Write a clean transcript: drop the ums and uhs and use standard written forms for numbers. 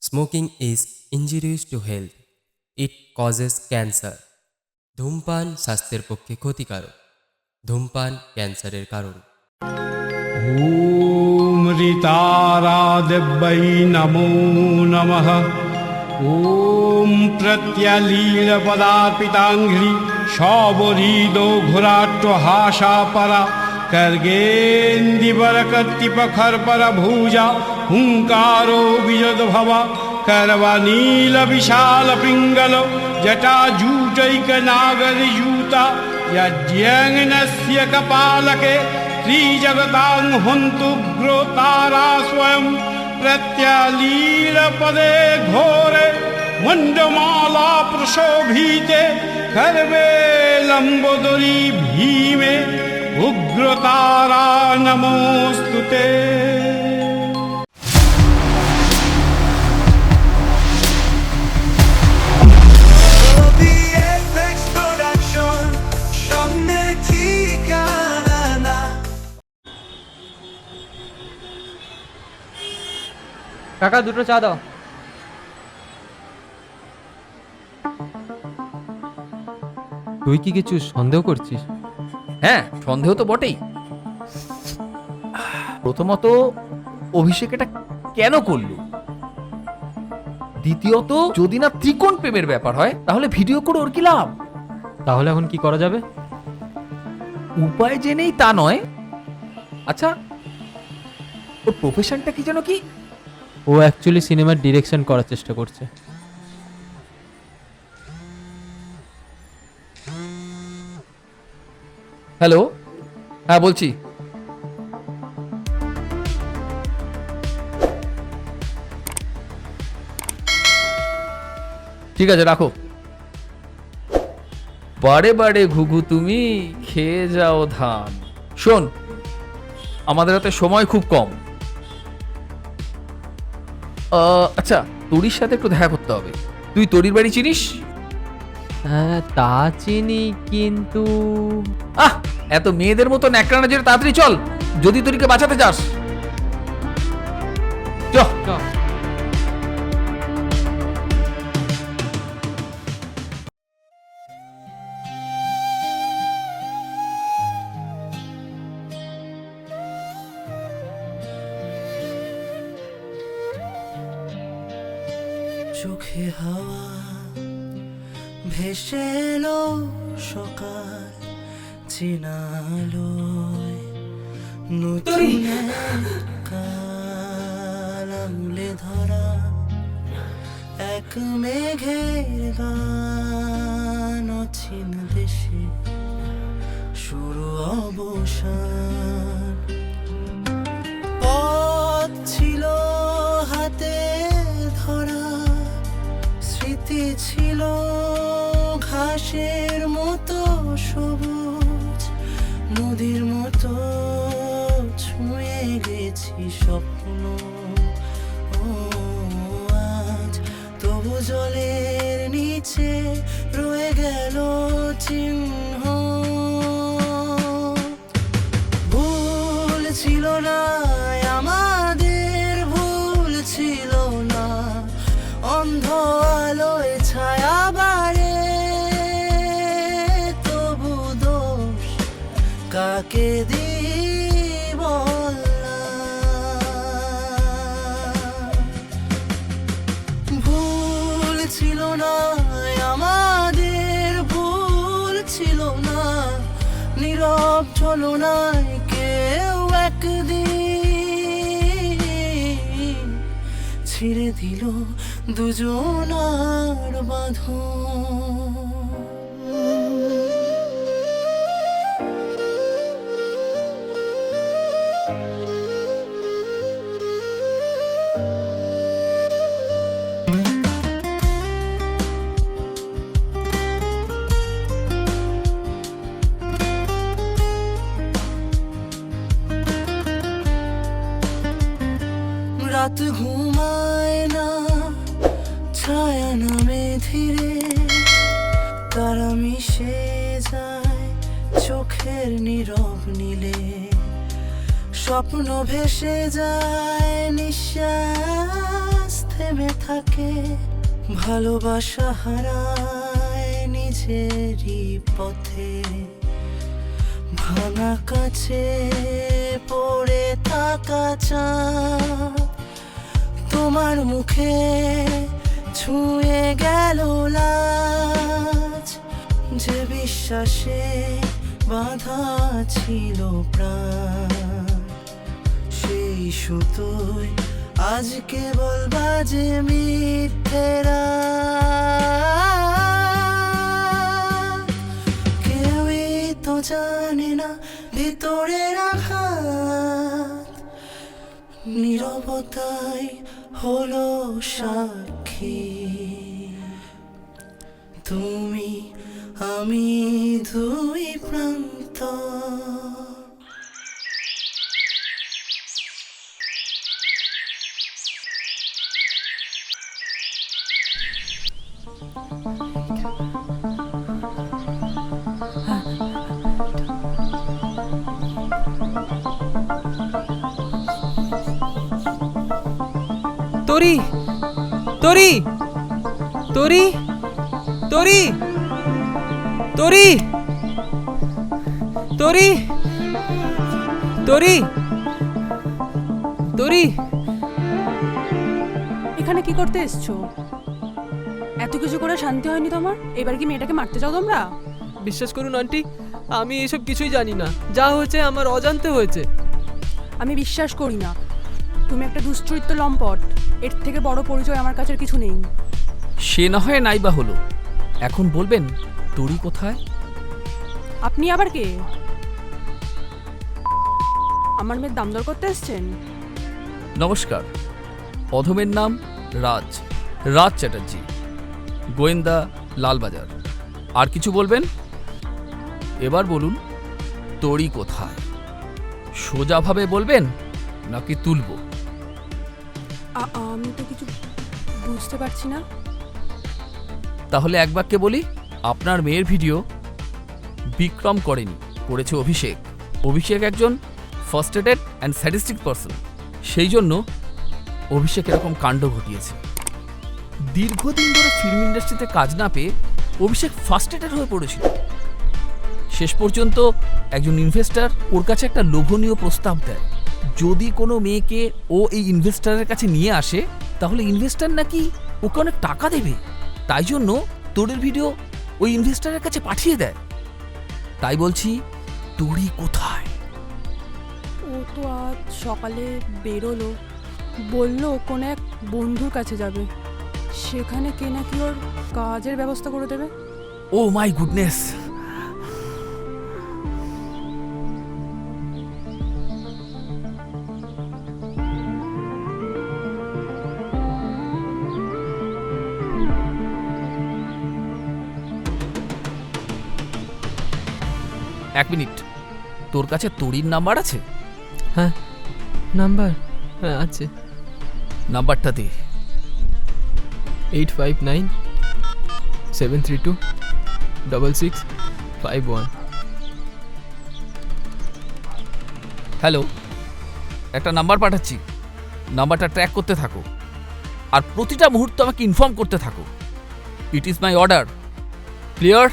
Smoking is injurious to health, it causes cancer. ধূমপান স্বাস্থ্যের পক্ষে ক্ষতিকারক। ধূমপান ক্যান্সারের কারণ। ॐ ऋतारादिव्यै नमो नमः। ॐ प्रत्यलीलपदार्पिताङ्घ्रि शौबरीदो घुराट्वहाशापरा कर्गेन्दिवरकर्तिपखर्परभुजा हुङ्कारो विजद्भवा करवनीलविशालपिङ्गलो जटाजूटैकनागरयूता यज्ञस्य कपालके त्रिजगतां हन्तुग्रो स्वयं प्रत्यलीलपदे घोरे मण्डमाला प्रशोभिते खर्वे लम्बोदरी भीमे उग्रतारा नमोऽस्तुते। কাকা দুটো চা দাও। তুই কি কিছু সন্দেহ করছিস? হ্যাঁ, সন্দেহ তো বটেই। প্রথমত অভিষেক এটা কেন করলো, দ্বিতীয়ত যদি না ত্রিকোণ প্রেমের ব্যাপার হয় তাহলে ভিডিও করে ওর কি লাভ? তাহলে এখন কি করা যাবে? উপায় জেনেই তা নয়। আচ্ছা, ওর প্রফেশনটা কি যেন? কি ও অ্যাকচুয়ালি সিনেমার ডিরেকশন করার চেষ্টা করছে। হ্যালো, হ্যাঁ বলছি। ঠিক আছে, রাখো। বারে বারে ঘুঘু তুমি খেয়ে যাও ধান। শোন, আমাদের হাতে সময় খুব কম। আচ্ছা, তোরির সাথে একটু দেখা করতে হবে। তুই তোরির বাড়ি চিনিস? হ্যাঁ তা চিনি, কিন্তু এত মেয়েদের মতো ন্যাকড়া না জেনে তাড়াতাড়ি চল, যদি তোরিকে বাঁচাতে চাস। চল। চোখে হাওয়া ভেসে এলো সকাল চিনালোয়, নতুন কাল আঙুলে ধরা এক মেঘের গান, অচিন দেশে শুরু অবসান। পথ ছিল হাতে ধরা, স্মৃতি ছিল ঘাসের মতো সবুজ, নদীর মতো ছুঁয়ে গেছি স্বপ্ন। ও আজ তবু জলের নিচে রয়ে গেল চিহ্ন। ভুল ছিল না আমাদের, ভুল ছিল না অন্ধ আলোয় ছায়া বাড়ে, তবু দোষ কাকে দিব না। ভুল ছিল না আমাদের, ভুল ছিল না নীরব ছলনায় কেউ একদিন ছিঁড়ে দিল দুজনার বাঁধন। রাত ঘুমায় না, ছায়া নামে ধীরে, তারা মিশে যায় চোখের নীরব নীলে, স্বপ্ন ভেসে যায় নিঃশ্বাস থেমে থাকে, ভালোবাসা হারায় নিজেরই পথে, ভাঙা কাছে পড়ে থাকা চাঁদ তোমার মুখে ছুঁয়ে গেল লাজ, যে বিশ্বাসে বাঁধা ছিল প্রাণ, সেই সুতোয় আজকে বলবা যে মিথ্যেরা। কেউই তো জানে না ভিতরের আঘাত, নীরবতাই হলো সাক্ষী। তুমি আমি দুই প্রান্ত, তরি তরি তরি তরি তরি তরি তরি তরি, এখানে কি করতে এসছো? এত কিছু করে শান্তি হয়নি তোমার? এবার কি মেয়েটাকে মারতে চাও তোমরা? বিশ্বাস করুন আন্টি, আমি এসব কিছুই জানি না, যা হয়েছে আমার অজান্তে হয়েছে। আমি বিশ্বাস করি না, তুমি একটা দুশ্চরিত্র লম্পট, এর থেকে বড় পরিচয় আমার কাছে আর কিছু নেই। সে না হয় নাইবা হলো, এখন বলবেন তরি কোথায়? আপনি আবার কে? আমার মেয়ের দাম দর করতে এসছেন? নমস্কার, অধমের নাম রাজ, রাজ চ্যাটার্জি, গোয়েন্দা, লালবাজার। আর কিছু বলবেন? এবার বলুন তরি কোথায়? সোজাভাবে বলবেন নাকি তুলব? আমি তো কিছু বুঝতে পারছি না। তাহলে এক বাক্যে বলি, আপনার মেয়ের ভিডিও বিক্রম করেনি, করেছে অভিষেক। অভিষেক একজন ফার্স্টেটেড অ্যান্ড স্যাডিস্টিক পারসন, সেই জন্য অভিষেক এরকম কাণ্ড ঘটিয়েছে। দীর্ঘদিন ধরে ফিল্ম ইন্ডাস্ট্রিতে কাজ না পেয়ে অভিষেক ফার্স্টেটেড হয়ে পড়েছিল। শেষ পর্যন্ত একজন ইনভেস্টর ওর কাছে একটা লোভনীয় প্রস্তাব দেয়, যদি কোনো মেয়েকে ও এই ইনভেস্টরের কাছে নিয়ে আসে তাহলে ইনভেস্টর নাকি ওকে অনেক টাকা দেবে। তাই জন্য তোরের ভিডিও ওই ইনভেস্টরের কাছে পাঠিয়ে দেয়। তাই বলছি, তরি কোথায়? ও তো আজ সকালে বেরোলো, বললো কোন এক বন্ধুর কাছে যাবে, সেখানে কে নাকি ওর কাজের ব্যবস্থা করে দেবে। ও মাই গুডনেস! এক মিনিট, তোর কাছে তরির নাম্বার আছে? হ্যাঁ, নাম্বার হ্যাঁ আছে, নাম্বারটা দে। 8597326651। হ্যালো, একটা নাম্বার পাঠাচ্ছি, নাম্বারটা ট্র্যাক করতে থাকো আর প্রতিটা মুহূর্ত আমাকে ইনফর্ম করতে থাকো। It is my order, clear?